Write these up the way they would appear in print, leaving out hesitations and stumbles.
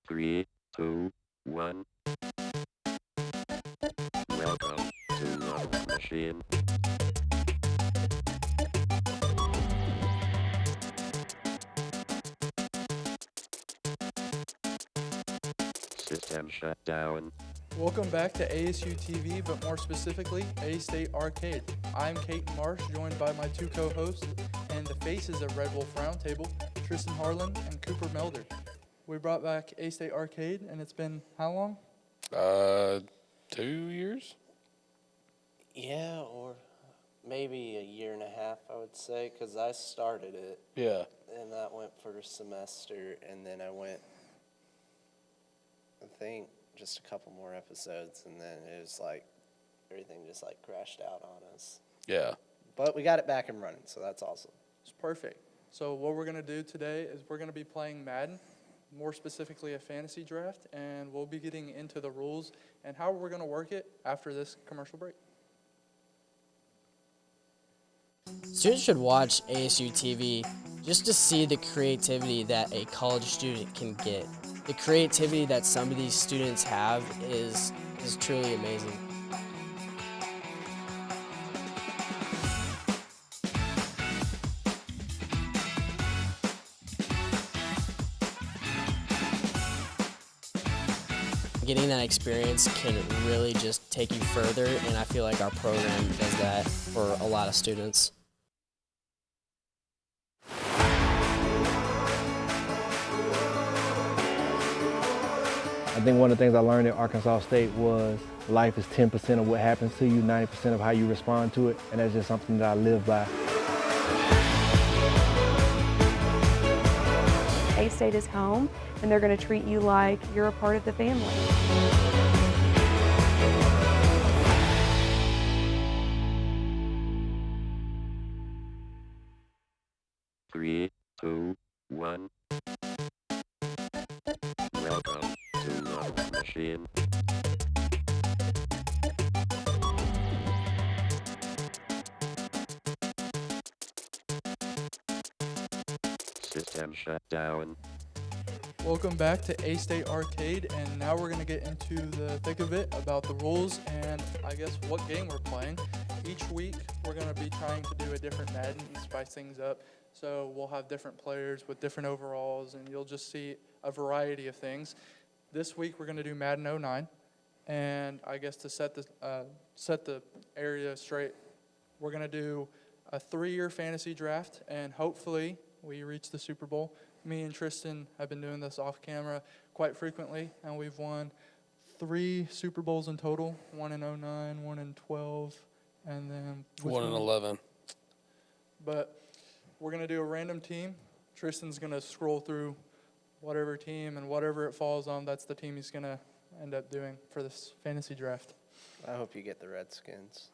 Three, two, one. Welcome to Love Machine. System shut down. Welcome back to ASU-TV, but more specifically, A-State Arcade. I'm Kate Marsh, joined by my two co-hosts and the faces of Red Wolf Roundtable, Tristan Harlan and Cooper Melder. We brought back A-State Arcade, and it's been how long? 2 years? Yeah, or maybe a year and a half, I would say, because I started it, Yeah. and that went for a semester, and then I went, I think, just a couple more episodes, and then it was like, everything just like crashed out on us. Yeah. But we got it back and running, so that's awesome. It's perfect. So what we're going to do today is we're going to be playing Madden, more specifically a fantasy draft, and we'll be getting into the rules and how we're going to work it after this commercial break. Students should watch ASU TV just to see the creativity that a college student can get. The creativity that some of these students have is truly amazing. Getting that experience can really just take you further, and I feel like our program does that for a lot of students. I think one of the things I learned at Arkansas State was life is 10% of what happens to you, 90% of how you respond to it, and that's just something that I live by. A-State is home, and they're going to treat you like you're a part of the family. Three, two, one. Welcome to Love Machine. System shut down. Welcome back to A-State Arcade, and now we're going to get into the thick of it about the rules and I guess what game we're playing. Each week we're going to be trying to do a different Madden and spice things up. So we'll have different players with different overalls, and you'll just see a variety of things. This week we're going to do Madden 09, and I guess to set the area straight, we're going to do a 3-year fantasy draft, and hopefully we reach the Super Bowl. Me and Tristan have been doing this off camera quite frequently, and we've won 3 Super Bowls in total, one in 09, one in 12, and then 1 and 11. But we're going to do a random team. Tristan's going to scroll through whatever team, and whatever it falls on, that's the team he's going to end up doing for this fantasy draft. I hope you get the Redskins.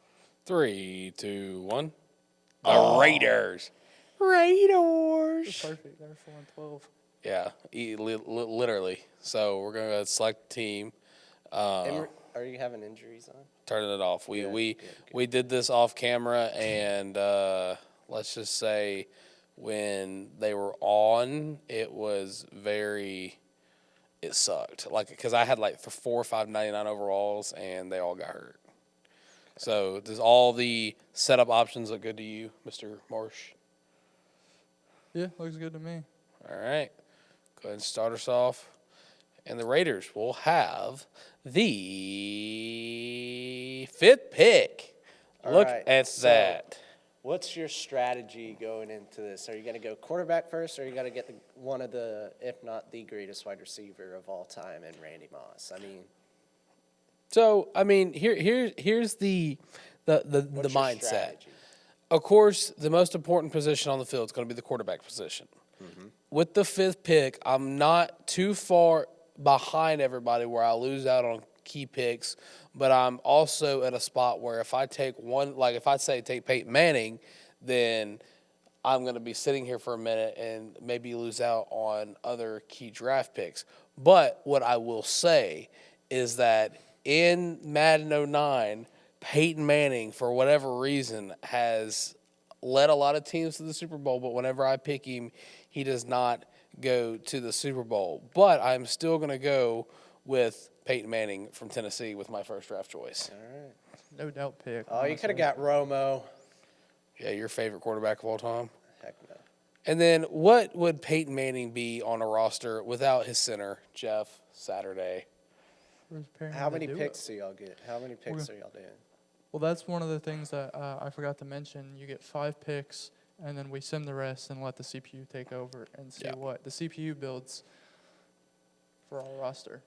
3, 2, 1. The Raiders. Raiders. It's perfect. They're 4 and 12. Yeah, literally. So we're going to select a team. Are you having injuries on? Turning it off. Good. We did this off camera, and let's just say when they were on, it sucked. Like, because I had like 4 or 5 99 overalls, and they all got hurt. So does all the setup options look good to you, Mr. Marsh? Yeah, looks good to me. All right. Go ahead and start us off. And the Raiders will have the 5th pick. Look right, at so that. What's your strategy going into this? Are you going to go quarterback first, or are you going to get one of the, if not the greatest wide receiver of all time in Randy Moss? Here's the What's mindset. your strategy? Of course, the most important position on the field is going to be the quarterback position. Mm-hmm. With the 5th pick, I'm not too far behind everybody where I lose out on key picks, but I'm also at a spot where if I take one, like if I say take Peyton Manning, then I'm going to be sitting here for a minute and maybe lose out on other key draft picks. But what I will say is that in Madden 09, Peyton Manning, for whatever reason, has led a lot of teams to the Super Bowl, but whenever I pick him, he does not go to the Super Bowl. But I'm still going to go with Peyton Manning from Tennessee with my first draft choice. No doubt pick. Oh, you could honestly. have got Romo. Yeah, your favorite quarterback of all time. Heck no. And then what would Peyton Manning be on a roster without his center, Jeff Saturday? Where's Perry How to many do picks it? do y'all get? How many picks are y'all doing? Well, that's one of the things that I forgot to mention. You get 5 picks, and then we sim the rest and let the CPU take over and see Yeah. what the CPU builds for our roster.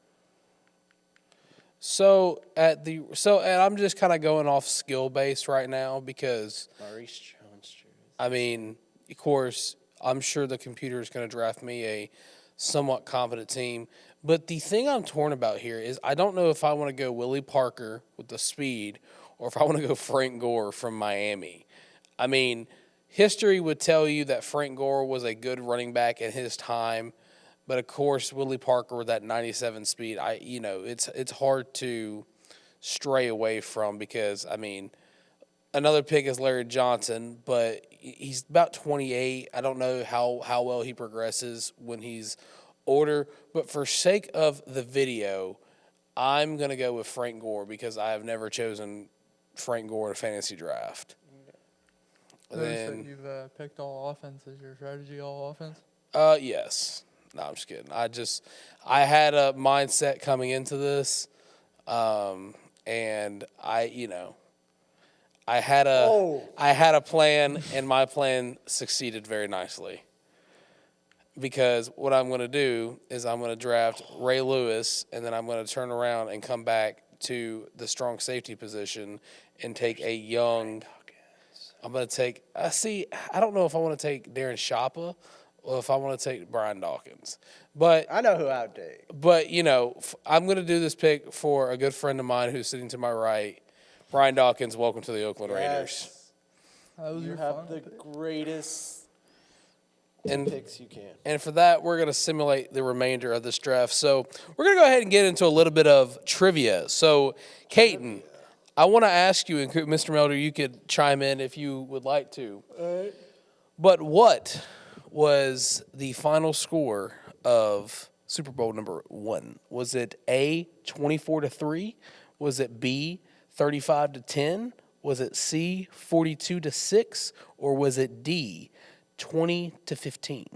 And I'm just kind of going off skill base right now because Maurice Jones. I mean, of course, I'm sure the computer is going to draft me a somewhat competent team. But the thing I'm torn about here is I don't know if I want to go Willie Parker with the speed or if I want to go Frank Gore from Miami. I mean, history would tell you that Frank Gore was a good running back in his time. But of course, Willie Parker with that 97 speed, it's hard to stray away from because I mean, another pick is Larry Johnson, but he's about 28. I don't know how well he progresses when he's older. But for sake of the video, I'm gonna go with Frank Gore because I have never chosen Frank Gore in a fantasy draft. Notice that you've picked all offense. Is your strategy all offense? Yes. No, I'm just kidding. I had a mindset coming into this, and I had a plan, and my plan succeeded very nicely. Because what I'm going to do is I'm going to draft Ray Lewis, and then I'm going to turn around and come back to the strong safety position and take a young. I'm going to take. I don't know if I want to take Darren Shapa. Well, if I want to take Brian Dawkins. But I know who I would take. But, I'm going to do this pick for a good friend of mine who's sitting to my right. Brian Dawkins, welcome to the Oakland Raiders. That was You your have final the pick? greatest And picks you can. And for that, we're going to simulate the remainder of this draft. So we're going to go ahead and get into a little bit of trivia. So, Caton, I want to ask you, and Mr. Melder, you could chime in if you would like to. All right. But what was the final score of Super Bowl number 1? Was it A, 24-3? Was it B, 35-10? Was it C, 42-6? Or was it D, 20-15?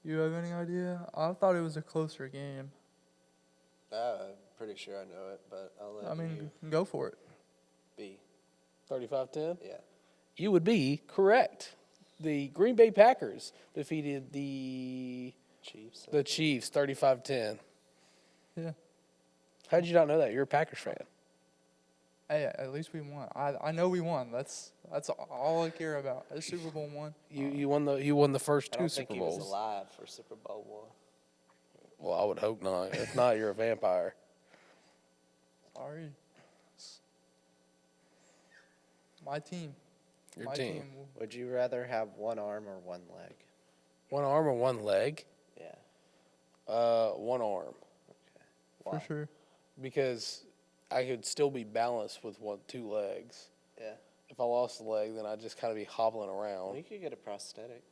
You have any idea? I thought it was a closer game. I'm pretty sure I know it, but I'll let I mean, go for it. be. 35-10? Yeah. You would be correct. The Green Bay Packers defeated the Chiefs. 35-10. Yeah. How did you not know that? You're a Packers fan. Hey, at least we won. I know we won. That's all I care about. The Super Bowl won. You won the first I two don't think Super he Bowls. was alive for Super Bowl 1. Well, I would hope not. If not, you're a vampire. Sorry. My team. Your My team. Would you rather have one arm or one leg? One arm or one leg? Yeah. One arm. For sure. Because I could still be balanced with two legs. Yeah. If I lost a leg, then I'd just kind of be hobbling around. Well, you could get a prosthetic.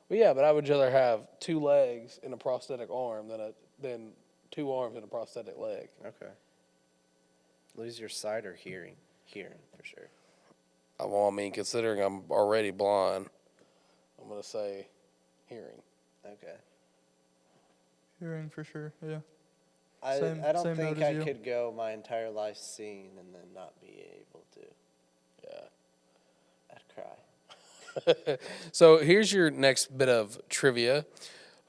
Well, yeah, but I would rather have 2 legs and a prosthetic arm than 2 arms and a prosthetic leg. Okay. Lose your sight or hearing? Hearing, for sure. Well, I mean, considering I'm already blind, I'm going to say hearing. Okay. Hearing for sure. Yeah. I Same don't note think as I you. could go my entire life seeing and then not be able to. Yeah. I'd cry. So here's your next bit of trivia.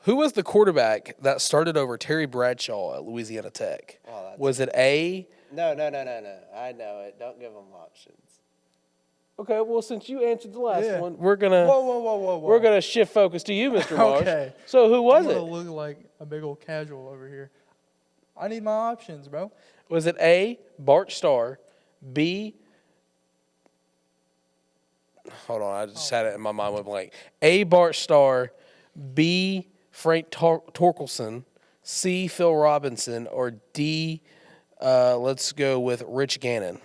Who was the quarterback that started over Terry Bradshaw at Louisiana Tech? Oh, that's Was it A? No. I know it. Don't give them options. Okay, well, since you answered the last Yeah. one, we're gonna Whoa. we're gonna shift focus to you, Mr. Marsh. Okay. So who was I'm it? gonna look like a big old casual over here. I need my options, bro. Was it A, Bart Starr, B, hold on, I just had it in my mind went blank. A, Bart Starr, B, Frank Torkelson, C, Phil Robinson, or D, let's go with Rich Gannon.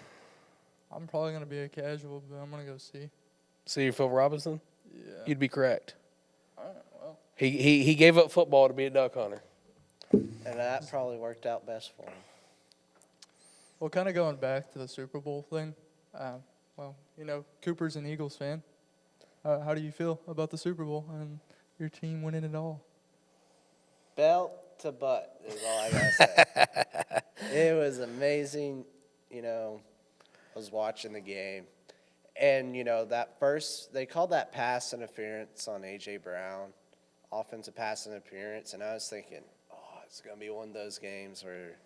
I'm probably gonna be a casual, but I'm gonna go see. C, Phil Robinson? Yeah. You'd be correct. He gave up football to be a duck hunter. And that probably worked out best for him. Well, kind of going back to the Super Bowl thing. Cooper's an Eagles fan. How do you feel about the Super Bowl and your team winning it all? Belt to butt is all I gotta say. It was amazing. I was watching the game, and they called that pass interference on A.J. Brown, offensive pass interference, and I was thinking, oh, it's gonna be one of those games where,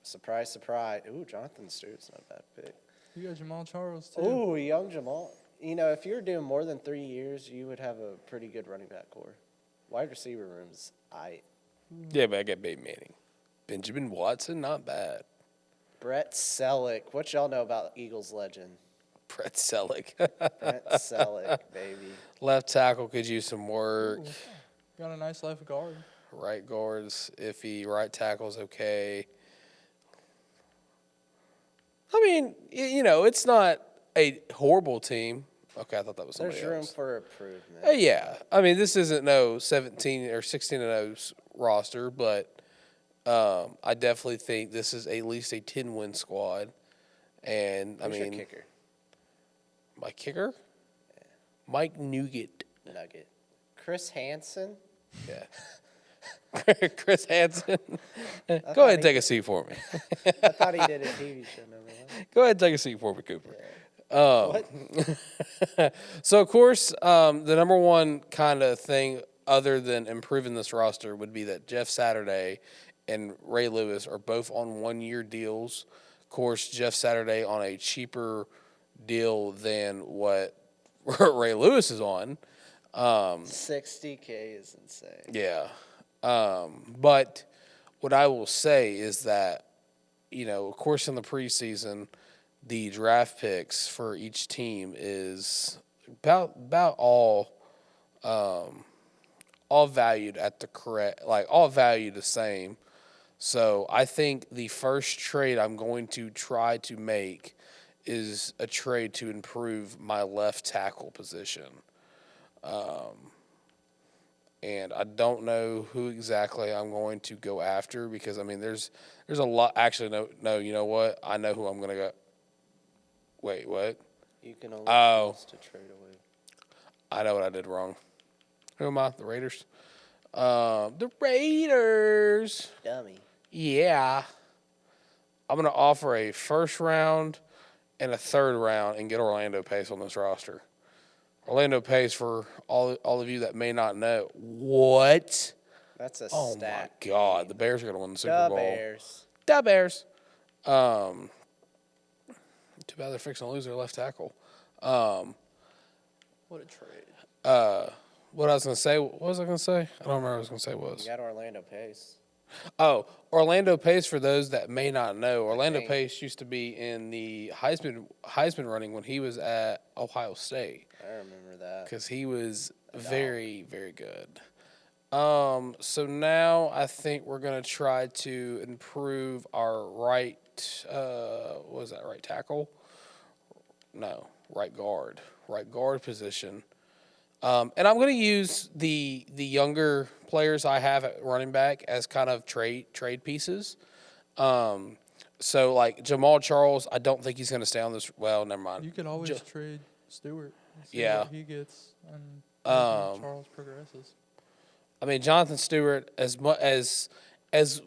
surprise, surprise. Ooh, Jonathan Stewart's not a bad pick. You got Jamal Charles too. Ooh, young Jamal. If you were doing more than 3 years, you would have a pretty good running back core. Wide receiver room's Yeah, but I got Baby Manning. Benjamin Watson, not bad. Brett Selleck. What y'all know about Eagles legend? Brett Selleck. Brett Selleck, baby. Left tackle could use some work. Ooh, got a nice left guard. Right guard's iffy. Right tackle's okay. I mean, it's not a horrible team. Okay, I thought that was somebody There's room else. for improvement. Yeah. I mean, this isn't no 17 or 16-0 roster, but I definitely think this is at least a 10-win squad. And, Who's your kicker? My kicker? Yeah. Mike Nugget. Chris Hansen? Yeah. Chris Hansen. Go ahead and take a seat for me. I thought he did a TV show. Go ahead and take a seat for me, Cooper. Yeah. What? So, of course, the number one kind of thing other than improving this roster would be that Jeff Saturday and Ray Lewis are both on one-year deals. Of course, Jeff Saturday on a cheaper deal than what Ray Lewis is on. 60K is insane. Yeah. But what I will say is that, of course, in the preseason, the draft picks for each team is about all valued at the correct, all valued the same. So I think the first trade I'm going to try to make is a trade to improve my left tackle position. And I don't know who exactly I'm going to go after because, there's a lot. Actually, no, you know what? I know who I'm going to go. Wait, what? You can only choose to trade away. I know what I did wrong. Who am I? The Raiders? The Raiders. Dummy. Yeah. I'm going to offer a first round and a third round and get Orlando Pace on this roster. Orlando Pace, for all of you that may not know. What? That's a Oh, stat. my God. The Bears are going to win the Super Bowl. Bears. The Bears. Too bad they're fixing to lose their left tackle. What a trade. What I was going to say, what was I going to say? I don't remember what I was going to say was. You got Orlando Pace. Oh, Orlando Pace, for those that may not know, Orlando Pace used to be in the Heisman running when he was at Ohio State. I remember that. Because he was very, very good. So now I think we're going to try to improve our right tackle? No, right guard position. And I'm going to use the younger players I have at running back as kind of trade pieces. So like Jamal Charles, I don't think he's going to stay on this. Well, never mind. You could always trade Stewart. And see Yeah. what he gets and Charles progresses. Jonathan Stewart, as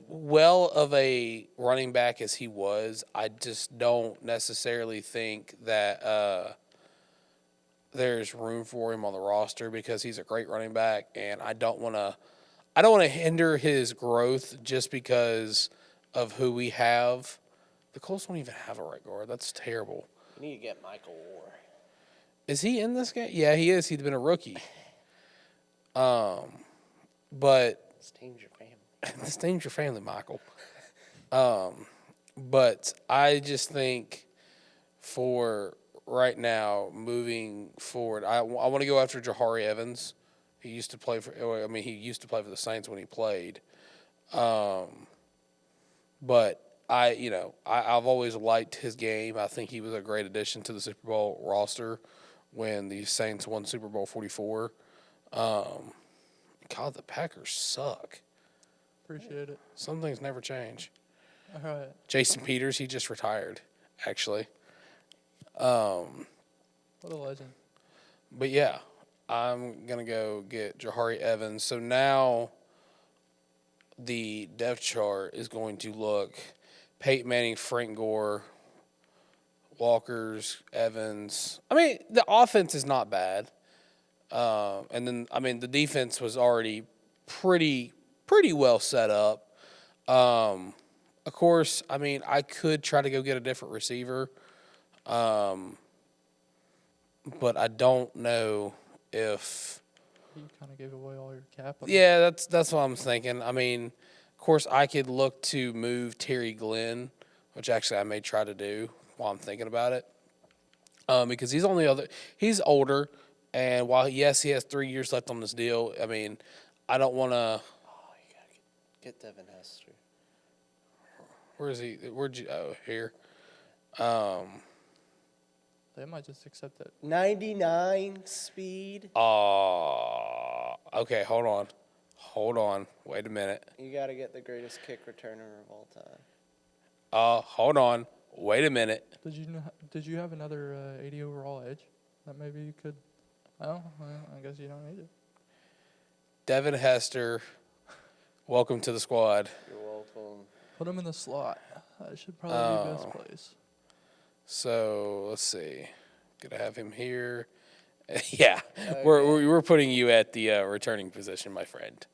well of a running back as he was, I just don't necessarily think that there's room for him on the roster because he's a great running back, and I don't want to hinder his growth just because of who we have. The Colts don't even have a right guard. That's terrible. You need to get Michael War. Is he in this game? Yeah, he is. He's been a rookie. But This team's your family. this team's your family, Michael. But I just think for right now, moving forward, I want to go after Jahari Evans. He used to play for the Saints when he played. But I've always liked his game. I think he was a great addition to the Super Bowl roster when the Saints won Super Bowl 44. Kind God, the Packers suck. Appreciate it. Some things never change. All right. Jason Peters, he just retired, actually. What a legend. But yeah, I'm going to go get Jahari Evans. So now the depth chart is going to look Peyton Manning, Frank Gore, Walkers, Evans. I mean, the offense is not bad. And then, I mean, the defense was already pretty well set up. Of course, I mean, I could try to go get a different receiver. But I don't know if. You kind of gave away all your capital. Yeah, that's what I'm thinking. I mean, of course, I could look to move Terry Glenn, which actually I may try to do while I'm thinking about it. Because he's older, and while yes, he has 3 years left on this deal. I mean, I don't want to. Oh, you gotta get Devin Hester. Where is he? Where'd you? Oh, here. They might just accept it. 99 speed. Okay, hold on. Wait a minute. You gotta get the greatest kick returner of all time. Hold on. Wait a minute. Did you have another 80 overall edge that maybe you could? Oh, well, I guess you don't need it. Devin Hester, welcome to the squad. You're welcome. Put him in the slot. That should probably be best place. So let's see. Gonna have him here. Yeah, we're putting you at the returning position, my friend.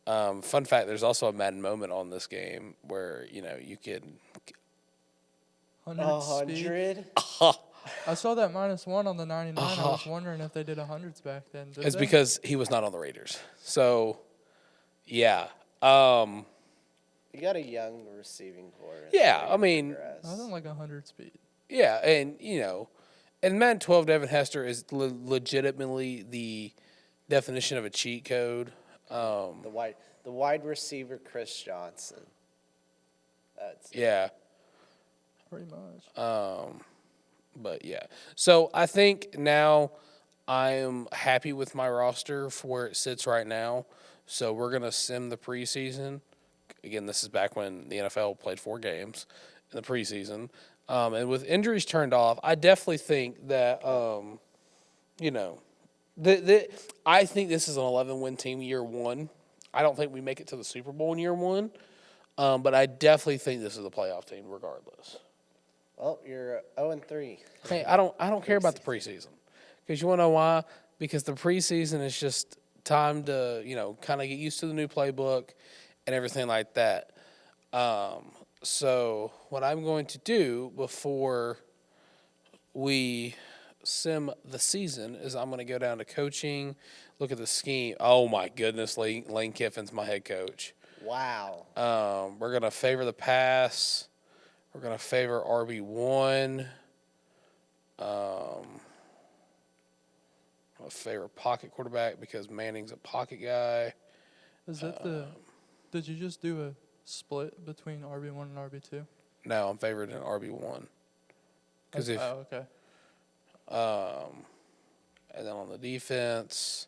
Fun fact: there's also a Madden moment on this game where you can. 100 speed. 100. I saw that -1 on the 99. I was wondering if they did 100s back then. Did It's they? because he was not on the Raiders. So, yeah. You got a young receiving core. Yeah, I mean, Nothing like 100 speed. yeah, and and Madden 12 Devin Hester is legitimately the definition of a cheat code. The wide receiver Chris Johnson. That's Yeah. Pretty much. But yeah. So I think now I am happy with my roster for where it sits right now. So we're going to sim the preseason. Again, this is back when the NFL played 4 games in the preseason. And with injuries turned off, I definitely think that, I think this is an 11-win team year one. I don't think we make it to the Super Bowl in year one. But I definitely think this is a playoff team regardless. Well, you're 0-3. Hey, I don't care about the preseason, because you want to know why? Because the preseason is just time to kind of get used to the new playbook and everything like that. So what I'm going to do before we sim the season is I'm going to go down to coaching, look at the scheme. Oh my goodness, Lane Kiffin's my head coach. Wow. We're going to favor the pass. We're going to favor RB1. I'll favor pocket quarterback because Manning's a pocket guy. Is that did you just do a split between RB1 and RB2? No, I'm favored in RB1. Because okay. And then on the defense,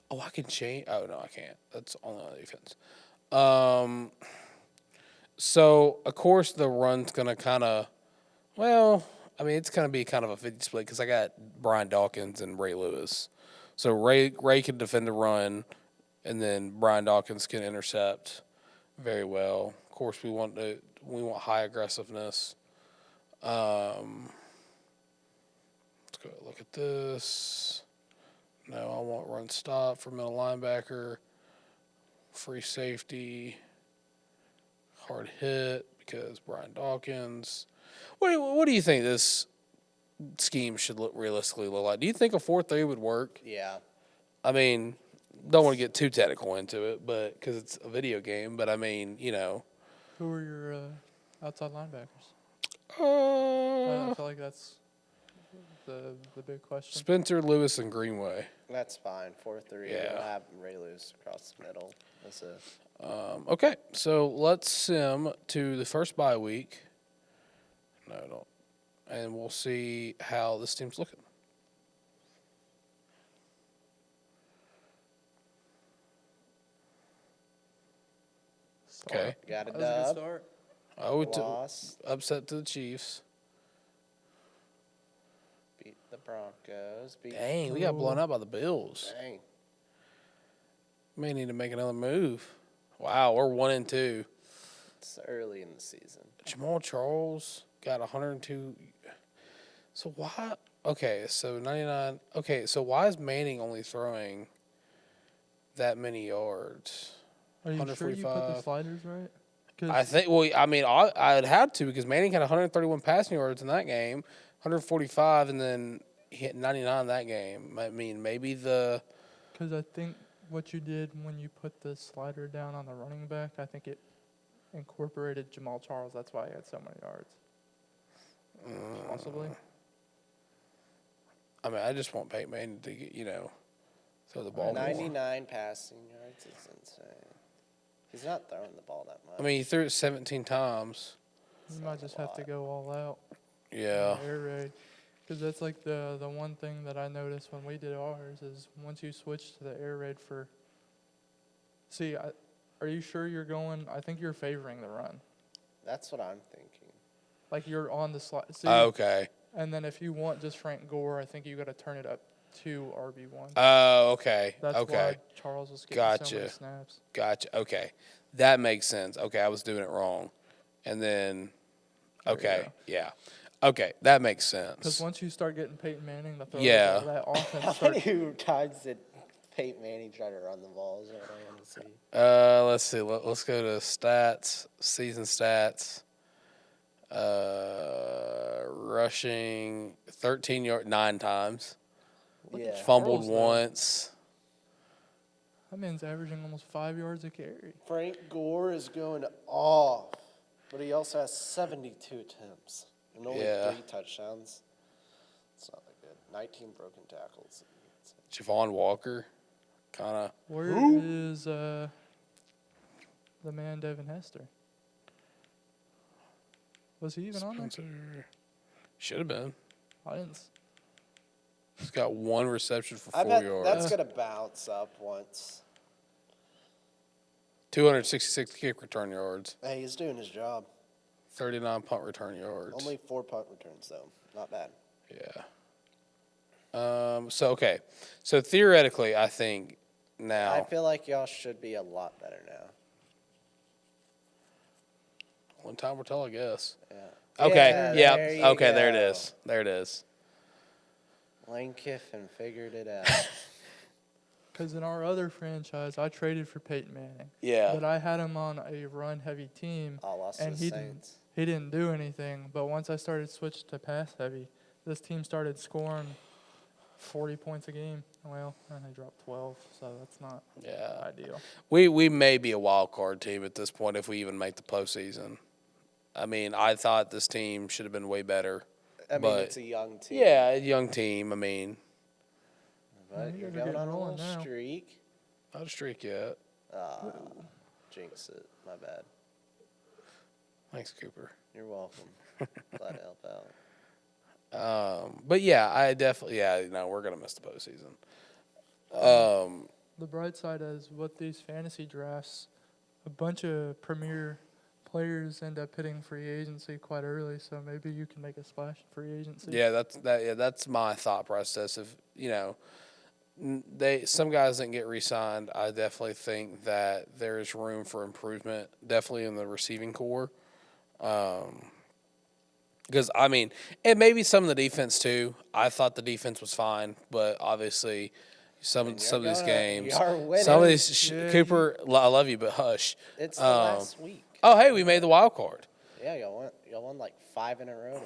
I can change. Oh no, I can't. That's only on the defense. So of course the run's gonna it's gonna be kind of a 50 split because I got Brian Dawkins and Ray Lewis. So Ray can defend the run, and then Brian Dawkins can intercept very well. Of course, we want high aggressiveness. Let's go look at this. No, I want run stop for middle linebacker, free safety, hard hit because Brian Dawkins. What do you think this scheme should realistically look like? Do you think a 4-3 would work? Yeah. I mean, don't want to get too technical into it, but because it's a video game. But I mean, Who are your outside linebackers? Uh, I feel like that's the big question. Spencer, Lewis, and Greenway. That's fine. 4-3. Yeah. We'll have Ray Lewis across the middle. That's it. Okay, so let's sim to the first bye week. No, don't. And we'll see how this team's looking. Okay. Got a That was a good dub. start. Oh, Loss. upset to the Chiefs. Beat the Broncos. Beat. Dang, we got blown out by the Bills. Dang. May need to make another move. Wow, we're 1-2. It's early in the season. Jamal Charles got 102. So why? Okay, so 99. Okay, so why is Manning only throwing that many yards? Are you sure you put the 145. sliders right? 'Cause I think. Well, I mean, I'd had to because Manning had 131 passing yards in that game, 145, and then he hit 99 that game. I mean, maybe the. Because I think what you did when you put the slider down on the running back, I think it incorporated Jamal Charles. That's why he had so many yards. Possibly. I mean, I just want Peyton Manning to get, throw the ball more. 99 passing yards is insane. He's not throwing the ball that much. I mean, he threw it 17 times. You might just have to go all out. Yeah. on the air raid. Because that's like the one thing that I noticed when we did ours is once you switch to the air raid for. See, are you sure you're going? I think you're favoring the run. That's what I'm thinking. Like you're on the slide. Okay. And then if you want just Frank Gore, I think you got to turn it up to RB1. Oh, okay. That's Okay. why Charles was getting so Gotcha. many snaps. Gotcha. Okay. That makes sense. Okay, I was doing it wrong. And then, There you okay, go. yeah. Okay, that makes Because sense. once you start getting Peyton Manning, the throw Yeah. that offense How starts. many times did Peyton Manning try to run the ball? Is what I want to see. Let's see. Let's go to stats, season stats. Rushing 13 yards 9 times. Yeah. Fumbled Charles, though. once. That man's averaging almost 5 yards a carry. Frank Gore is going off, but he also has 72 attempts and only Yeah. 3 touchdowns. It's not that good. 19 broken tackles. Javon Walker, kind of. Where is the man Devin Hester? Was he even on there? Should have been. I didn't. He's got 1 reception for I 4 bet yards. that's going to bounce up once. 266 kick return yards. Hey, he's doing his job. 39 punt return yards. Only 4 punt returns, though. Not bad. Yeah. Okay. So theoretically, I think now. I feel like y'all should be a lot better now. One time will tell, I guess. Yeah. Okay. Yeah, Yep. there you Okay. There it go. is. There it is. Lane Kiffin figured it out. Because in our other franchise, I traded for Peyton Manning. Yeah. But I had him on a run-heavy team, I lost and to the Saints. he didn't do anything. But once I started switching to pass-heavy, this team started scoring 40 points a game. Well, and they dropped 12, so that's not Yeah. ideal. We may be a wild card team at this point if we even make the postseason. I mean, I thought this team should have been way better. I mean, but- it's a young team. Yeah, a young team. I mean, But You you're guys are going on getting a rolling little now. streak. not a streak yet. Jinx it. My bad. Thanks, Cooper. You're welcome. Glad to help out. But yeah, I definitely we're gonna miss the postseason. The bright side is with these fantasy drafts, a bunch of premier players end up hitting free agency quite early, so maybe you can make a splash in free agency. Yeah, that's my thought process. If some guys didn't get re-signed, I definitely think that there's room for improvement, definitely in the receiving core. Because I mean, and maybe some of the defense too. I thought the defense was fine, but obviously some of these games, You're winning. some of these Cooper, I love you, but hush. It's the last week. Oh, hey, we made the wild card. Yeah, y'all won like 5 in a row.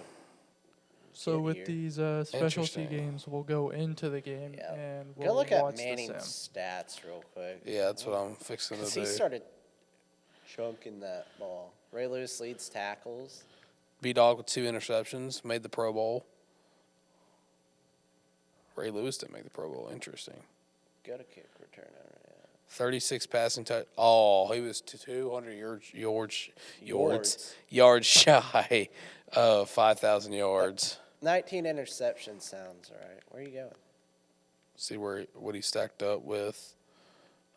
So Get with here. these specialty Interesting. games, we'll go into the game Yeah. and Go we'll look watch at the Manning's sim. stats real quick. Yeah, that's what I'm fixing to Because do. he started choking that ball. Ray Lewis leads tackles. B-Dog with 2 interceptions, made the Pro Bowl. Ray Lewis didn't make the Pro Bowl. Interesting. Go to kick return. 36 passing touch. Oh, he was 200 yards shy of 5,000 yards. 19 interceptions sounds all right. Where are you going? See what he stacked up with.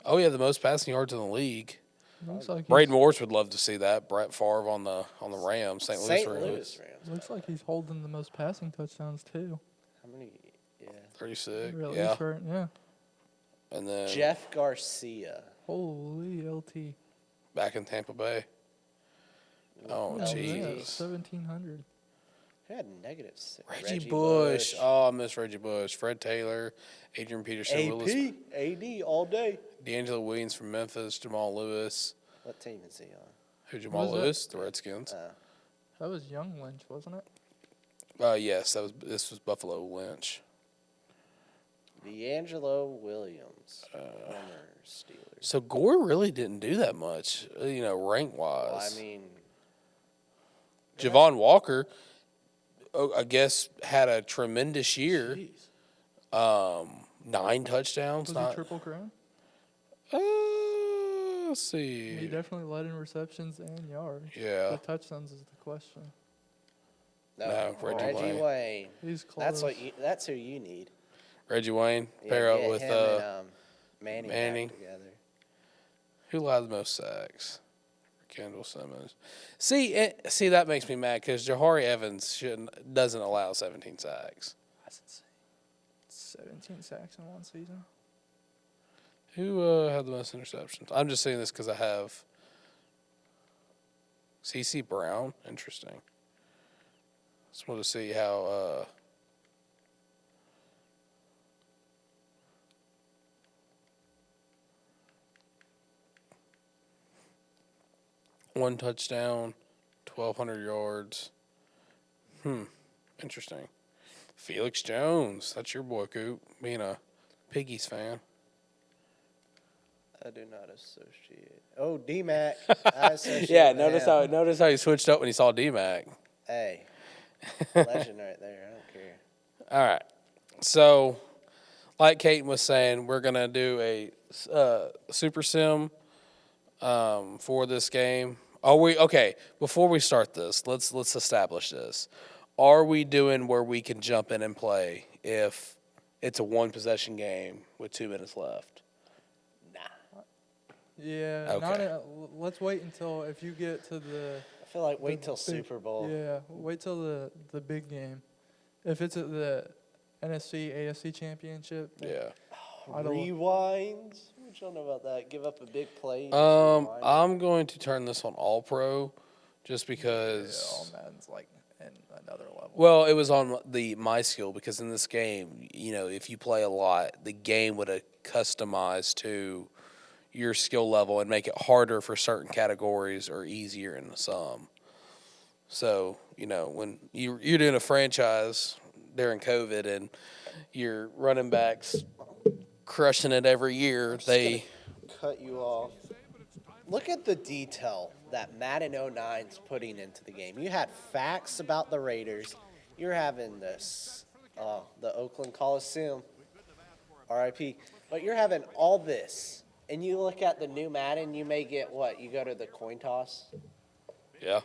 Oh, yeah, the most passing yards in the league. Looks like Braden Morris would love to see that. Brett Favre on the Rams, St. Louis St. Rams. Louis Rams. looks like he's holding the most passing touchdowns too. How many? Yeah. 36. Or at Yeah. least right, yeah. And then Jeff Garcia. Holy LT. back in Tampa Bay. Oh, LT. Jesus. 1,700. Who had -6? Reggie Bush. Oh, I miss Reggie Bush. Fred Taylor, Adrian Peterson, Willis, AP, AD all day. D'Angelo Williams from Memphis, Jamal Lewis. What team is he on? Who, Jamal Was that? Lewis? The Redskins. That was Young Lynch, wasn't it? Yes, this was Buffalo Lynch. D'Angelo Williams, former Steelers. So Gore really didn't do that much, rank Well, wise. I mean, Javon Walker, I guess, had a tremendous year. Jeez. 9 touchdowns. Was not, he Triple Crown? Let's He see. definitely led in receptions and yards. Yeah. The touchdowns is the question. No, Reggie Reggie Wayne. Wayne. He's close. That's who you need. Reggie Wayne, Yeah, pair up get with him and, Manning, back Manning. together. who had the most sacks? Kendall Simmons. See, that makes me mad because Jahari Evans doesn't allow 17 sacks. That's insane. 17 sacks in one season. Who had the most interceptions? I'm just saying this because I have C.C. Brown. Interesting. Just want to see how. One touchdown, 1,200 yards. Interesting. Felix Jones. That's your boy, Coop. Being a Piggies fan. I do not associate. Oh, D-Mac. I associate Yeah, with him. notice how he switched up when he saw D-Mac. Hey, legend right there. I don't care. All right. So, like Kate was saying, we're going to do a Super Sim for this game. Okay, before we start this, let's establish this. Are we doing where we can jump in and play if it's a one-possession game with 2 minutes left? Yeah. Okay. Let's wait until if you get to the. I feel like wait till big- Super Bowl. Yeah, wait till the big game. If it's at the NFC AFC Championship. Yeah. I don't- Rewinds. What y'all know about that? Give up a big play. just rewind it. I'm going to turn this on All Pro just because. All Madden's like in another level. Well, it was on the My Skill because in this game, if you play a lot, the game would customize to your skill level and make it harder for certain categories or easier in some. So, when you're doing a franchise during COVID and your running backs crushing it every year, they Cut you off. Look at the detail that Madden 09's putting into the game. You had facts about the Raiders. You're having this, the Oakland Coliseum, RIP. But you're having all this. And you look at the new Madden, you may get what? You go to the coin toss? yeah.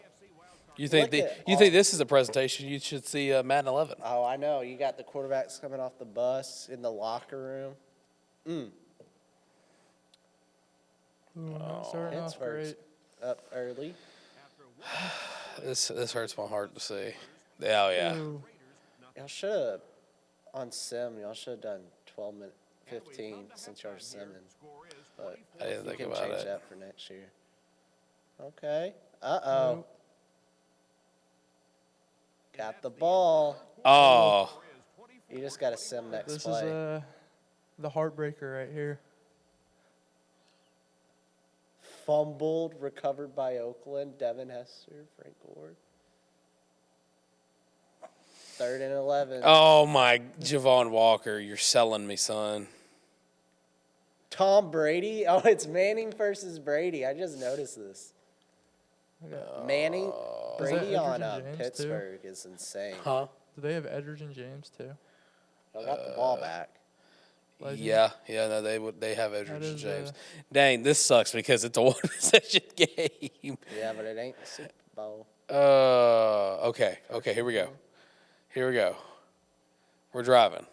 You think Look at think this is a presentation? You should see Madden 11. Oh, I know. You got the quarterbacks coming off the bus in the locker room. Ooh, not starting off Pittsburgh's great. up early. This hurts my heart to see. Oh yeah. Ooh, Y'all should have, on Sim, y'all should have done 12 minutes, 15 since y'all are simming. But I didn't you think can about change it. that for next year. Okay. Uh-oh. Nope. Got the ball. Oh, You just got to sim next this play. is the heartbreaker right here. Fumbled, recovered by Oakland. Devin Hester, Frank Gore. 3rd and 11. oh my, Javon Walker, you're selling me, son. Tom Brady. Oh, it's Manning versus Brady. I just noticed this. I got- Manning, Brady on Edgerton James, too? Pittsburgh is insane. Huh? Do they have Edgerton James too? Y'all got the ball back. Legend. Yeah, no, they have Edgerton is, James. Dang, this sucks because it's a one possession game. Yeah, but it ain't the Super Bowl. Okay, here we go. We're driving.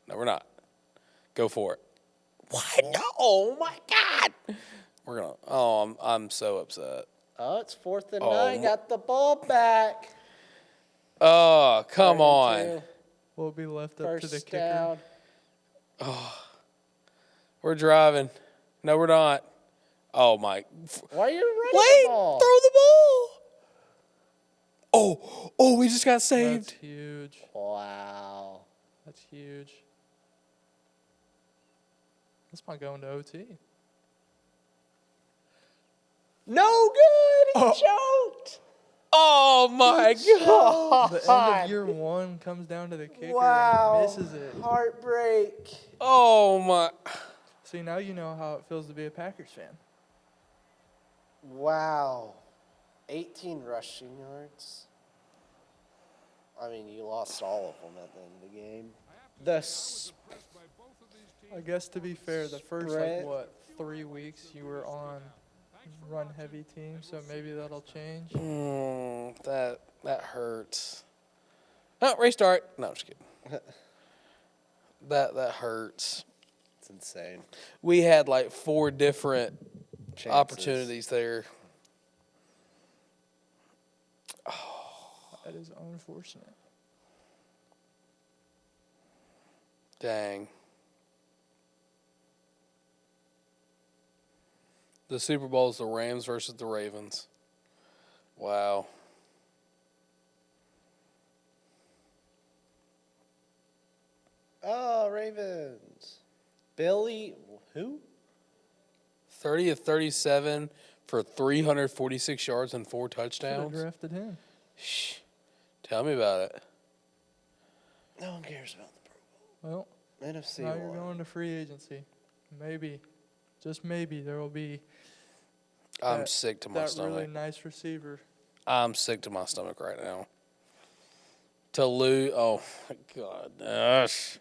No, we're not. Go for it. What? No, oh my God. We're gonna. Oh, I'm so upset. Oh, it's 4th and Oh, 9. Got the ball back. Oh, come 3rd on. and 2. Will be left up to the First kicker. down. We're driving. No, we're not. Oh my. Why are you running Wait, the ball? throw the ball. Oh, we just got That's saved. huge. Wow. That's huge. This might go into OT. No good. He choked. Oh my God. The end of year 1 comes down to the kicker Wow. and he misses it. Heartbreak. Oh my. See, now you know how it feels to be a Packers fan. Wow. 18 rushing yards. I mean, you lost all of them at the end of the game. I guess to be fair, the first, Spread. 3 weeks you were on run-heavy team, so maybe that'll change. That hurts. Oh, restart. No, I'm just kidding. That hurts. It's insane. We had like 4 different Chances. opportunities there. That is unfortunate. Dang. The Super Bowl is the Rams versus the Ravens. Wow. Oh, Ravens. Billy, who? 30 of 37 for 346 yards and 4 Should have touchdowns. drafted him. Shh. Tell me about it. No one cares about the Pro Well, Bowl. NFC now you're one. going to free agency. Maybe, just maybe, there will be I'm that- sick to my that stomach. really nice receiver. I'm sick to my stomach right now. To lose, oh my God, gosh.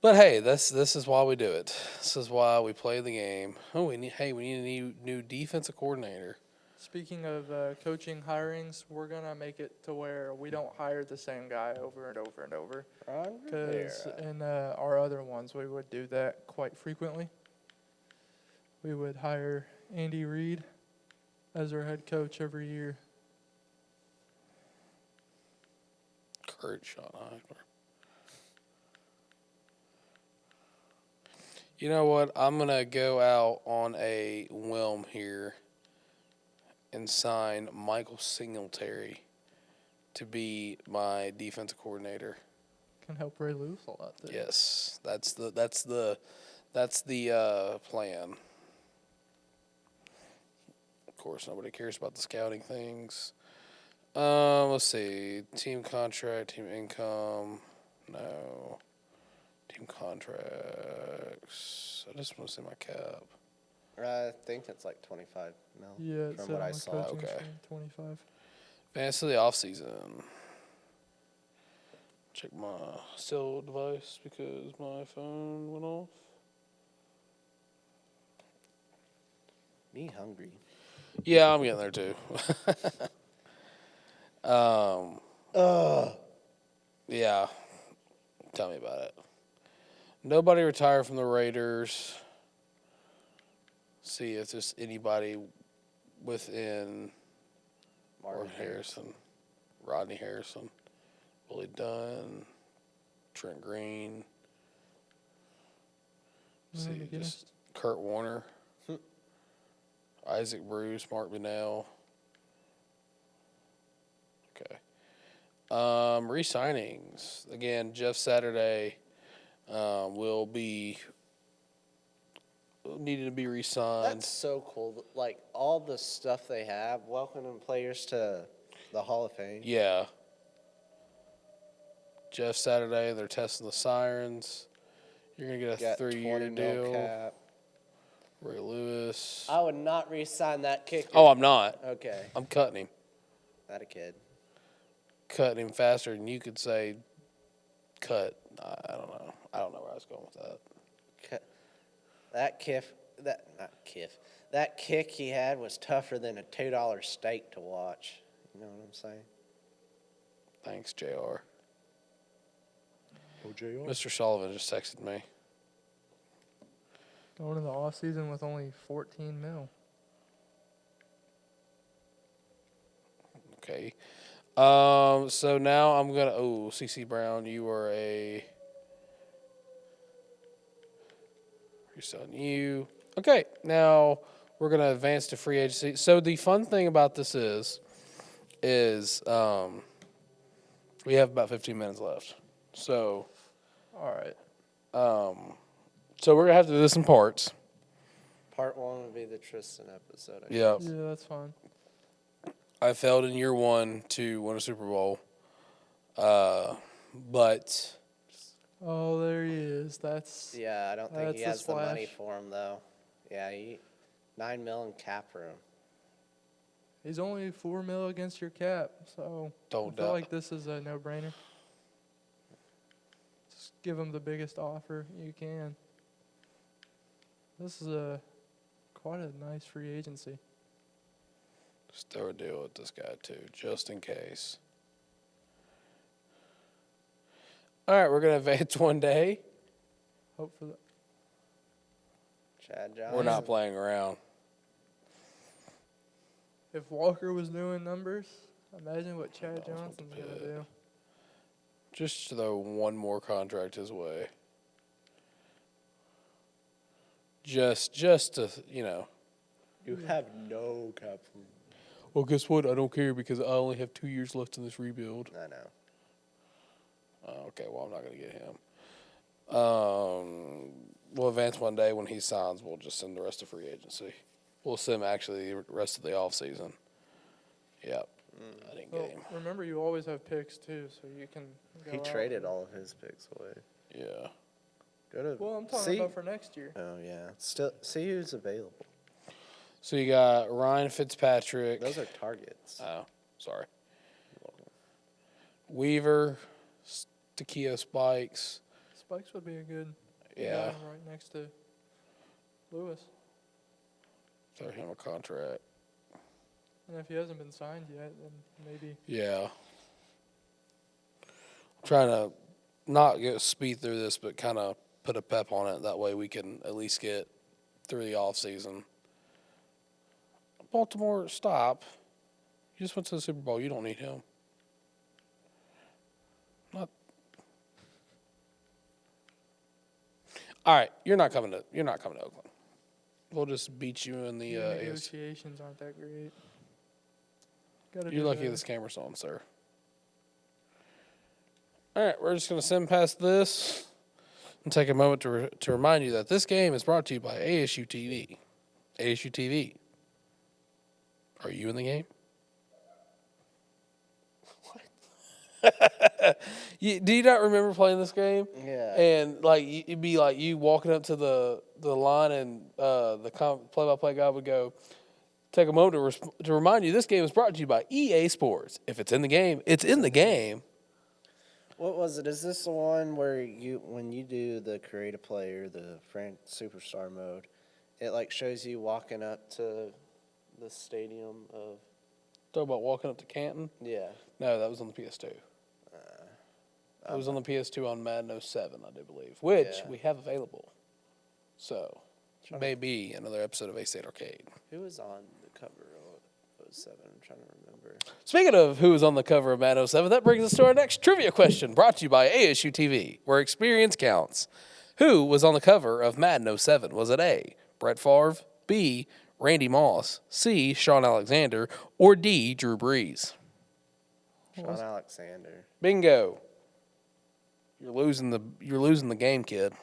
But hey, this is why we do it. This is why we play the game. Oh, we need a new defensive coordinator. Speaking of coaching hirings, we're going to make it to where we don't hire the same guy over and over and over. Ron Because Rivera. in our other ones, we would do that quite frequently. We would hire Andy Reid as our head coach every year. Kurt Schottenheimer. You know what? I'm going to go out on a whim here and sign Michael Singletary to be my defensive coordinator. Can help Ray Lewis a lot. Too. Yes, that's the plan. Of course, nobody cares about the scouting things. Let's see. Team contract, team income. No. Team contracts. I just want to see my cap. I think it's like 25 mil. Yeah, it from said what on I the saw. coaching Okay. screen, 25. Advance of the offseason. Check my cell device because my phone went off. Me hungry. Yeah, I'm getting there too. Yeah. Tell me about it. Nobody retired from the Raiders. See if there's anybody within Marvin or Harrison. Rodney Harrison. Willie Dunn. Trent Green. See, Let me guess. just Kurt Warner. Isaac Bruce, Mark Bunnell. Okay. Re-signings. Again, Jeff Saturday will be needing to be re-signed. That's so cool. Like, all the stuff they have, welcoming players to the Hall of Fame. Yeah. Jeff Saturday, they're testing the sirens. You're going to get a Got 3-year 20 mil deal. cap. Ray Lewis. I would not re-sign that kicker. Oh, I'm not. Okay. I'm cutting him. Not a kid. Cutting him faster than you could say cut. I don't know. I don't know where I was going with that. That kick he had was tougher than a $2 steak to watch. You know what I'm saying? Thanks, JR. Mr. Sullivan just texted me. Going in the off season with only 14 mil. Okay. So now I'm gonna. Oh, CC Brown, you are a. You're selling you. Okay. Now we're gonna advance to free agency. So the fun thing about this is we have about 15 minutes left. So All right. so we're gonna have to do this in parts. Part 1 would be the Tristan episode. I Yeah. Yeah, that's fine. I failed in year 1 to win a Super Bowl. But Oh, there he is. That's Yeah, I don't think he That's a has the money splash. for him though. Yeah, he 9 mil in cap room. he's only 4 mil against your cap, so Don't I feel doubt. like this is a no-brainer. Just give him the biggest offer you can. This is quite a nice free agency. just throw a deal with this guy too, just in case. All right, we're gonna advance one day. Hope for the Chad Johnson. We're not playing around. If Walker was doing numbers, imagine what Chad That's what Johnson's the gonna pit. do. Just throw one more contract his way. Just to, you know. You have no cap room. Well, guess what? I don't care because I only have 2 years left in this rebuild. I know. Okay, well, I'm not going to get him. We'll advance one day when he signs. We'll just send the rest of free agency. We'll send him actually the rest of the offseason. Yep. I didn't Well, get him. remember, you always have picks too, so you can. Go He out traded and- all of his picks away. Yeah. Go to Well, I'm talking see. about for next year. Oh yeah, still see who's available. So you got Ryan Fitzpatrick. Those are targets. Oh, sorry. Weaver, Takia Spikes. Spikes would be a good. Yeah. guy right next to Lewis, Throw him a contract. and if he hasn't been signed yet, then maybe. Yeah. I'm trying to not get speed through this, but kind of put a pep on it. That way we can at least get through the off season. Baltimore, stop. You just went to the Super Bowl. You don't need him. Not. All right, you're not coming to Oakland. We'll just beat you in the Your ASU. negotiations aren't that great. Gotta You're do lucky better. this camera's on, sir. All right, we're just going to send past this and take a moment to remind you that this game is brought to you by ASU-TV. ASU-TV. Are you in the game? What? Do you not remember playing this game? Yeah. And like it'd be like you walking up to the line, and the play-by-play guy would go, "Take a moment to remind you this game is brought to you by EA Sports. If it's in the game, it's in the game." What was it? Is this the one where when you do the create a player, the superstar mode, it like shows you walking up to the stadium of? Talk about walking up to Canton. Yeah. No, that was on the PS2. It was on the PS2 on Madden 07, I do believe, which Yeah. we have available. So, maybe another episode of A-State Arcade. Who was on the cover of 07? I'm trying to remember. Speaking of who is on the cover of Madden 07, that brings us to our next trivia question, brought to you by ASU-TV, where experience counts. Who was on the cover of Madden 07? Was it A, Brett Favre, B, Randy Moss, C, Sean Alexander, or D, Drew Brees? Sean Alexander. Bingo. You're losing the game, kid.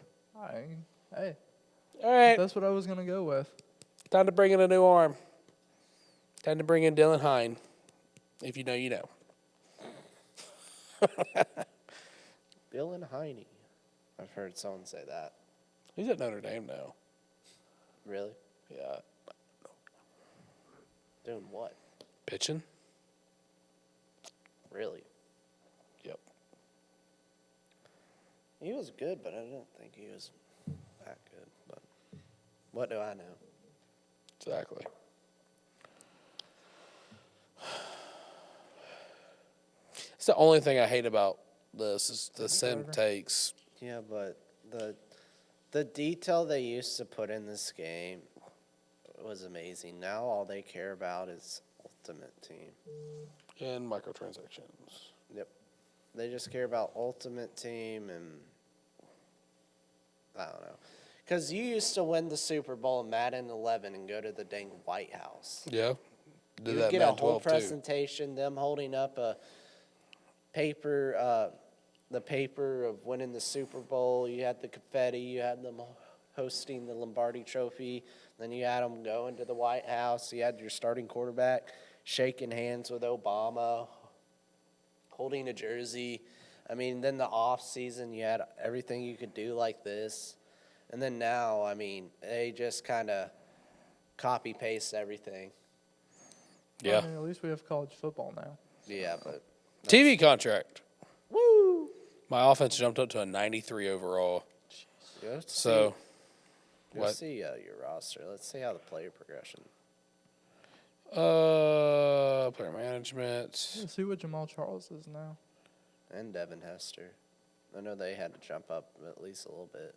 Hey, All right, that's what I was gonna go with. time to bring in a new arm. Time to bring in Dylan Hine. If you know, you know. Bill and Heine. I've heard someone say that. He's at Notre Dame now. Really? Yeah. Doing what? Pitching? Really? Yep. He was good, but I didn't think he was that good. But what do I know? Exactly. It's the only thing I hate about this is the sim Driver. Yeah, takes. but The detail they used to put in this game was amazing. Now all they care about is Ultimate Team. And microtransactions. Yep. They just care about Ultimate Team and I don't know. Because you used to win the Super Bowl in Madden 11 and go to the dang White House. Yeah. Did You that would get Madden a whole 12 too. presentation, them holding up a paper, the paper of winning the Super Bowl. You had the confetti. You had them hosting the Lombardi Trophy. Then you had them going to the White House. You had your starting quarterback shaking hands with Obama, holding a jersey. I mean, then the off season, you had everything you could do like this. And then now, I mean, they just kind of copy paste everything. Yeah. I mean, at least we have college football now. Yeah, but TV contract. woo! My offense jumped up to a 93 overall. So, Go what? see your roster. Let's see how the player progression. Player management. Let's see what Jamal Charles is now. And Devin Hester. I know they had to jump up at least a little bit.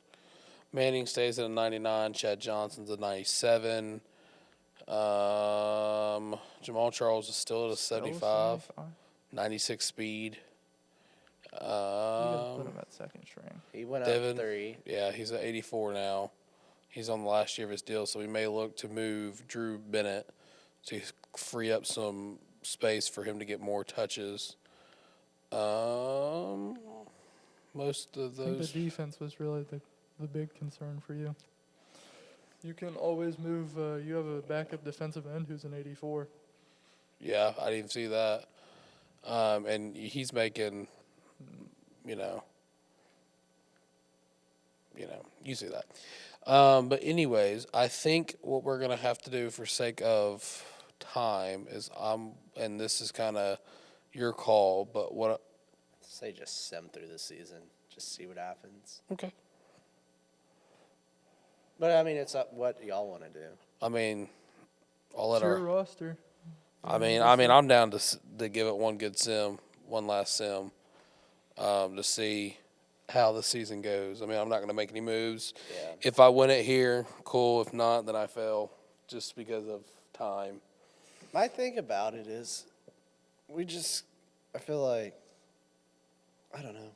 Manning stays at a 99. Chad Johnson's a 97. Jamal Charles is still at a 75. 96 speed. You gotta put him at second string. He went Devin, up 3. Yeah, he's at 84 now. He's on the last year of his deal, so we may look to move Drew Bennett to free up some space for him to get more touches. Most of I think those. the defense was really the big concern for you. You can always move. You have a backup defensive end who's an 84. Yeah, I didn't even see that. And he's making, you see that. But anyways, I think what we're going to have to do for sake of time is and this is kind of your call, but what. Say just sim through the season. Just see what happens. Okay. But, I mean, it's up what y'all want to do. I mean, I'll let It's your our. roster. I'm down to give it one last sim, to see how the season goes. I mean, I'm not going to make any moves. Yeah. If I win it here, cool. If not, then I fail, just because of time. My thing about it is I feel like, I don't know,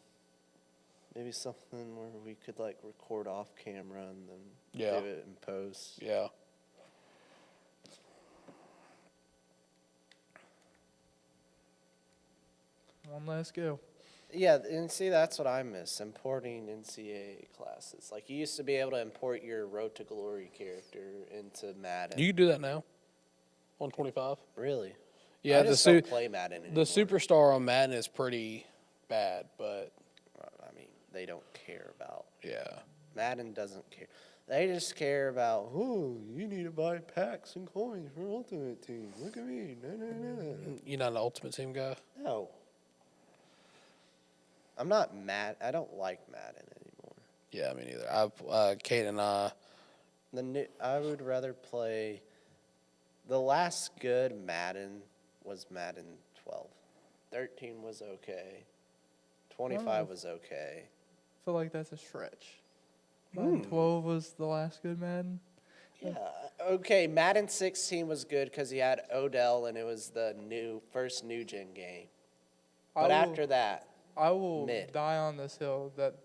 maybe something where we could, like, record off camera and then Yeah. do it in post. Yeah. One last go. Yeah, and see, that's what I miss, importing NCAA classes. Like, you used to be able to import your Road to Glory character into Madden. You can do that now. 125. Really? Yeah, I just don't play Madden anymore. the superstar on Madden is pretty bad, but I mean, they don't care about. yeah. Madden doesn't care. They just care about, oh, you need to buy packs and coins for Ultimate Team. Look at me. No. You're not an Ultimate Team guy? No. I'm not mad. I don't like Madden anymore. Yeah, me neither. Kate and I. I would rather play. The last good Madden was Madden 12. 13 was okay. 25 was okay. I feel like that's a stretch. Madden 12 was the last good Madden. Yeah. Okay, Madden 16 was good because he had Odell and it was the first new gen game. But after that, I will mid. die on this hill that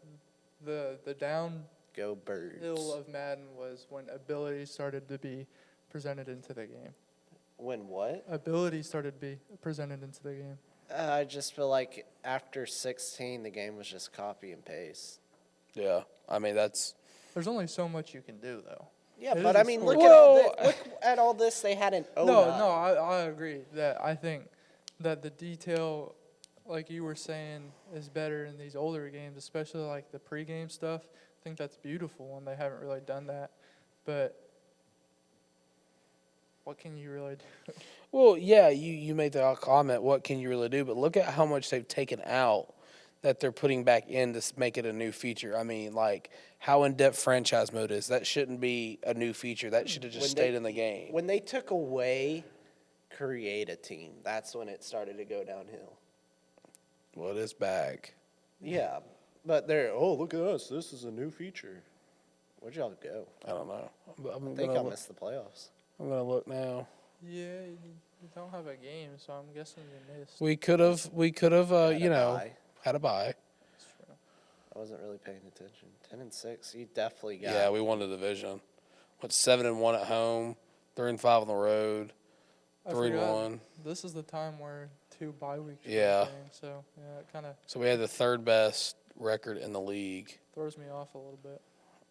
the down go Birds. hill of Madden was when abilities started to be presented into the game. When what? Abilities started to be presented into the game. I just feel like after 16, the game was just copy and paste. Yeah. I mean, that's. There's only so much you can do, though. Yeah, It but is I a mean, sport. look at all this. They had an No, 09. I agree that I think that the detail, like you were saying, is better in these older games, especially like the pregame stuff. I think that's beautiful, and they haven't really done that. But what can you really do? Well, yeah, you made the comment, what can you really do? But look at how much they've taken out that they're putting back in to make it a new feature. I mean, like, how in-depth franchise mode is. That shouldn't be a new feature. That should have just stayed in the game. When they took away create a team, that's when it started to go downhill. Well, it is back. Yeah, but look at us. This is a new feature. Where'd y'all go? I don't know. I think I missed the playoffs. I'm gonna look now. Yeah, you don't have a game, so I'm guessing you missed. We could have, Had you a know, bye. had a bye. That's true. I wasn't really paying attention. 10-6. You definitely got. Yeah, we won the division. Went 7-1 at home, 3-5 on the road, I 3-1. forgot, this is the time where 2 bye weeks are Yeah. playing, so yeah, it kind of So we had the third best record in the league. throws me off a little bit.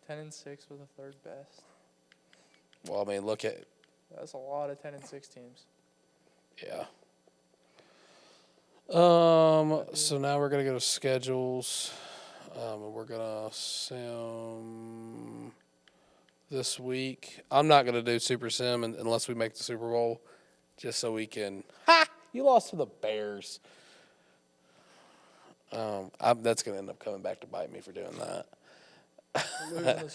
10-6 was the third best. Well, I mean, look at, That's a lot of 10-6 teams. yeah. So now we're gonna go to schedules. And we're gonna sim this week. I'm not gonna do Super Sim unless we make the Super Bowl, just so we can. Ha! You lost to the Bears. That's gonna end up coming back to bite me for doing that.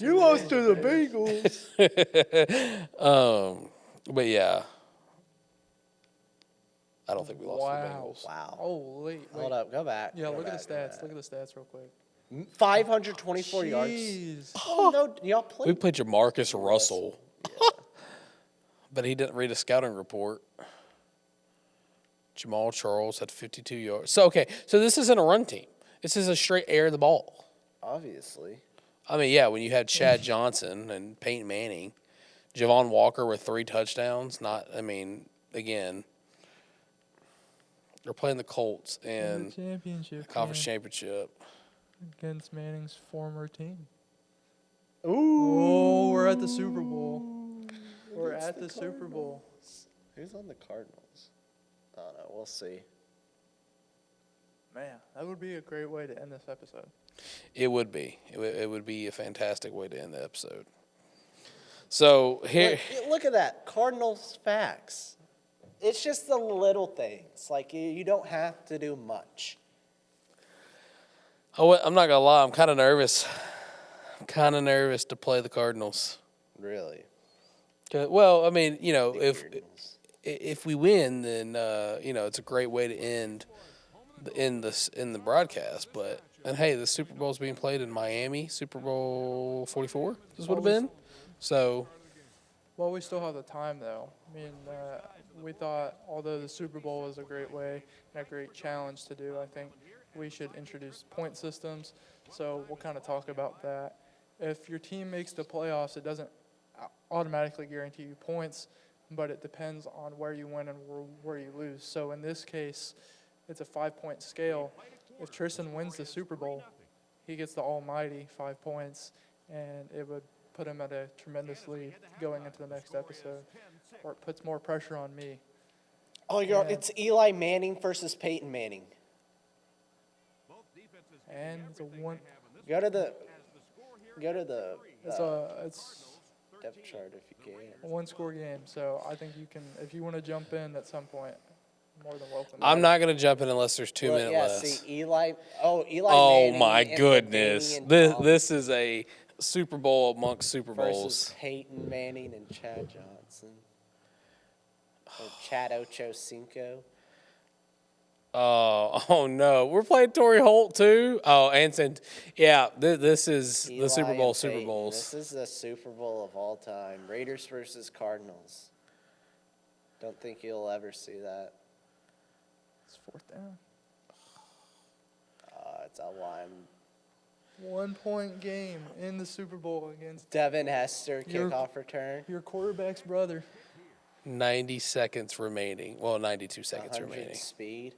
You lost to the Bears. But yeah, I don't think we lost to the Wow. Bengals. Wow. Oh, wait. Hold up. Go back. Yeah, Go look at back, the go stats. back. Look at the stats real quick. 524 yards. Jeez. Oh, no, y'all played. We played Jamarcus Russell, but he didn't read a scouting report. Jamal Charles had 52 yards. So this isn't a run team. This is a straight air the ball. Obviously. I mean, yeah, when you had Chad Johnson and Peyton Manning, Javon Walker with 3 touchdowns. Again, they're playing the Colts in championship conference championship. against Manning's former team. Ooh. Oh, we're at the Super Bowl. We're at the Super Bowl. Who's on the Cardinals? I don't know. We'll see. Man, that would be a great way to end this episode. It would be. It would be a fantastic way to end the episode. So here, Look at that. Cardinals facts. It's just the little things. Like, you don't have to do much. I'm not gonna lie. I'm kind of nervous. I'm kind of nervous to play the Cardinals. Really. Well, I mean, Cardinals. if we win, then it's a great way to end in the broadcast. But hey, the Super Bowl is being played in Miami. Super Bowl 44. This would have been. So. Well, we still have the time, though. I mean, we thought, although the Super Bowl is a great way and a great challenge to do, I think we should introduce point systems. So we'll kind of talk about that. If your team makes the playoffs, it doesn't automatically guarantee you points, but it depends on where you win and where you lose. So in this case, it's a 5-point scale. If Tristan wins the Super Bowl, he gets the almighty 5 points, and it would put him at a tremendous lead going into the next episode, or it puts more pressure on me. Oh, it's Eli Manning versus Peyton Manning. And it's a one. Go to the It's depth chart if you can. a one-score game. So I think you can, if you want to jump in at some point, more than welcome. I'm not gonna jump in unless there's 2 minutes left. See, Eli Oh Manning my and goodness! LaDainian Tomlinson This is a Super Bowl amongst Super versus Bowls. Peyton Manning and Chad Johnson. Or Chad Ochocinco. Oh no! We're playing Torrey Holt too. Oh, Anson. Yeah, this is the Eli Super Bowl. and Super Peyton. Bowls. This is the Super Bowl of all time. Raiders versus Cardinals. Don't think you'll ever see that. It's 4th down. It's a one. 1-point game in the Super Bowl against Devin Hester Your- kickoff return. your quarterback's brother. 90 seconds remaining. Well, 92 seconds 100 remaining. speed.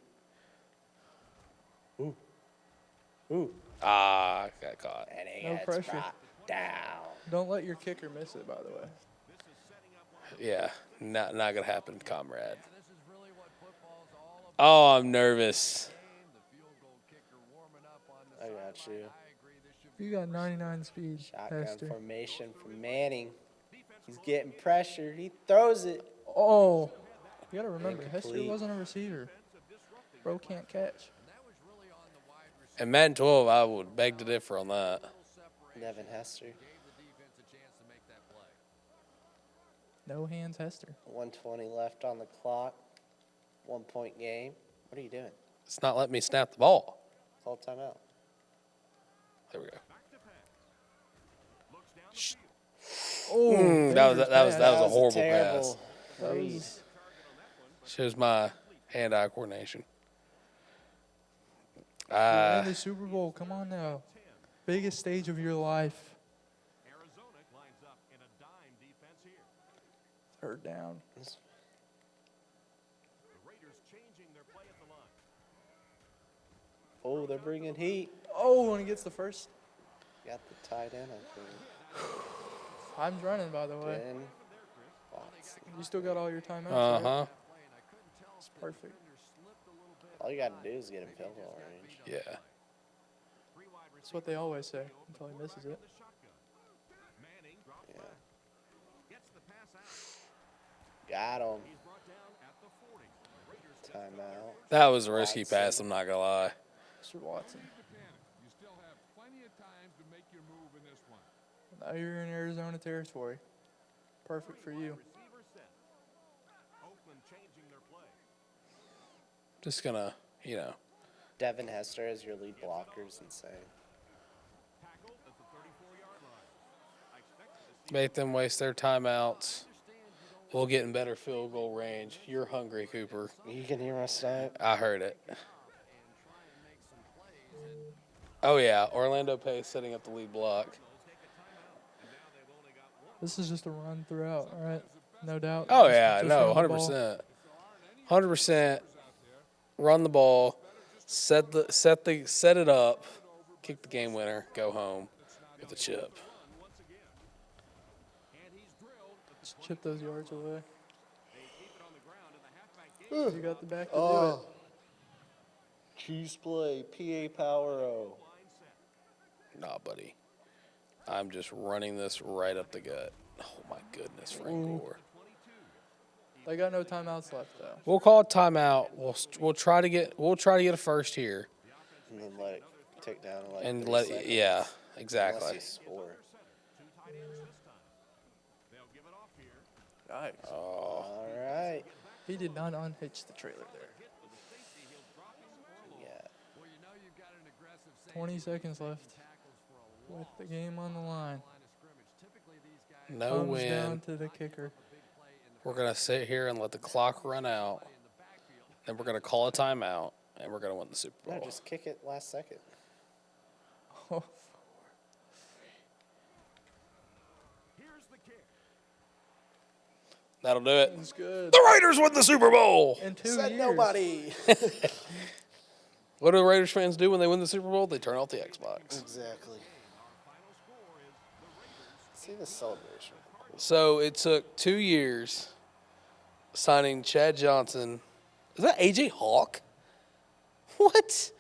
Ooh. Ah, got caught. And he No gets pressure. brought down. Don't let your kicker miss it, by the way. Yeah, not gonna happen, comrade. Oh, I'm nervous. I got you. You got 99 speed, Shotgun Hester. formation from Manning. He's getting pressure. He throws it. Oh, you gotta remember, Hester Incomplete. wasn't a receiver. Bro can't catch. And Madden 12, I would beg to differ on that. Devin Hester. No hands, Hester. 1:20 left on the clock. 1-point game. What are you doing? It's not letting me snap the ball. Call timeout. There we go. Oh, That was dangerous that was pass. a horrible pass. terrible That read. was- Shows my hand-eye coordination. You're in the Super Bowl. Come on now. Biggest stage of your life. Third down. Oh, they're bringing heat. Oh, and he gets the first. Got the tight end, I think. Time's running, by the way. Ben Watson. You still got all your timeouts, Uh right? huh. It's perfect. All you got to do is get him field goal range. Yeah. That's what they always say until he misses it. Yeah. Got him. Timeout. That was a risky Watson. pass. I'm not gonna lie. Mr. Watson. Now you're in Arizona territory. Perfect for you. Just gonna, you know. Devin Hester as your lead blocker is insane. Make them waste their timeouts. We'll get in better field goal range. You're hungry, Cooper. You can hear my snipe. I heard it. Oh, yeah. Orlando Pace setting up the lead block. This is just a run throughout, all right? No doubt. Oh, Just- yeah. just No, run the ball. 100%. 100%. Run the ball. Set it up. Kick the game winner. Go home with the chip. Just chip those yards away. You got the back to do Oh. it. Choose play. PA Power O. Nah, buddy. I'm just running this right up the gut. Oh, my goodness, Frank Gore. They got no timeouts left, though. We'll call a timeout. We'll try to get a first here, And then let it tick down to like and 3 let seconds. yeah, Unless exactly. you score. Yikes. Oh, All right. He did not unhitch the trailer there. Yeah. 20 seconds left with the game on the line. no Comes down win. to the kicker. We're gonna sit here and let the clock run out. Then we're gonna call a timeout, and we're gonna win the Super No, Bowl. just kick it last second. Oh, That'll do it. that's good. The Raiders win the Super Bowl. In 2 Said years. nobody. What do the Raiders fans do when they win the Super Bowl? They turn off the Xbox. Exactly. See the celebration. So it took 2 years signing Chad Johnson. Is that AJ Hawk? What?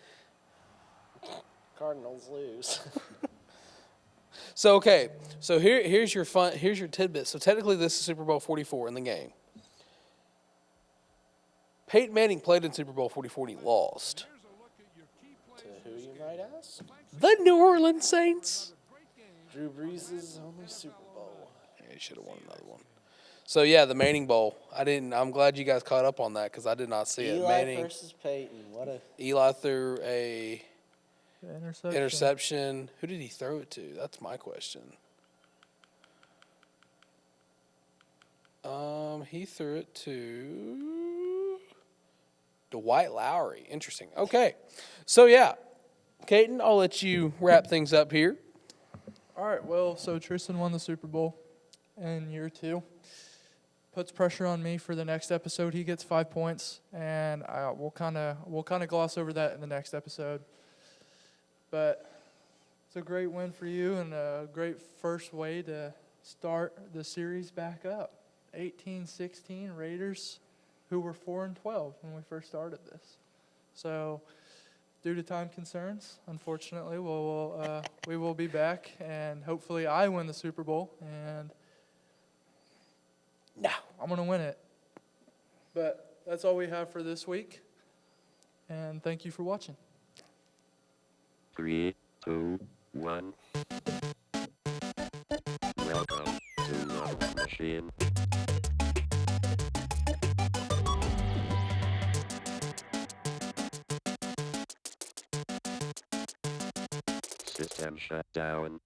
Cardinals lose. So okay, so here's your tidbit. So technically, this is Super Bowl 44 in the game. Peyton Manning played in Super Bowl 44 and he lost. To who you might ask? The New Orleans Saints. Drew Brees' only Super Bowl. Yeah, he should have won another one. So yeah, the Manning Bowl. I'm glad you guys caught up on that because I did not see it. Eli Manning, versus Peyton. What a Eli threw a Interception. interception. Who did he throw it to? That's my question. He threw it to Dwight Lowry. Interesting. Okay. So yeah, Caden, I'll let you wrap things up here. All right, well, so Tristan won the Super Bowl in year 2. Puts pressure on me for the next episode. He gets 5 points, and we'll kind of gloss over that in the next episode. But it's a great win for you and a great first way to start the series back up. 18-16 Raiders, who were 4-12 when we first started this. So, due to time concerns, unfortunately, we will be back, and hopefully I win the Super Bowl, and No. I'm going to win it. But that's all we have for this week, and thank you for watching. 3, 2, 1. Welcome to Love Machine. System shut down.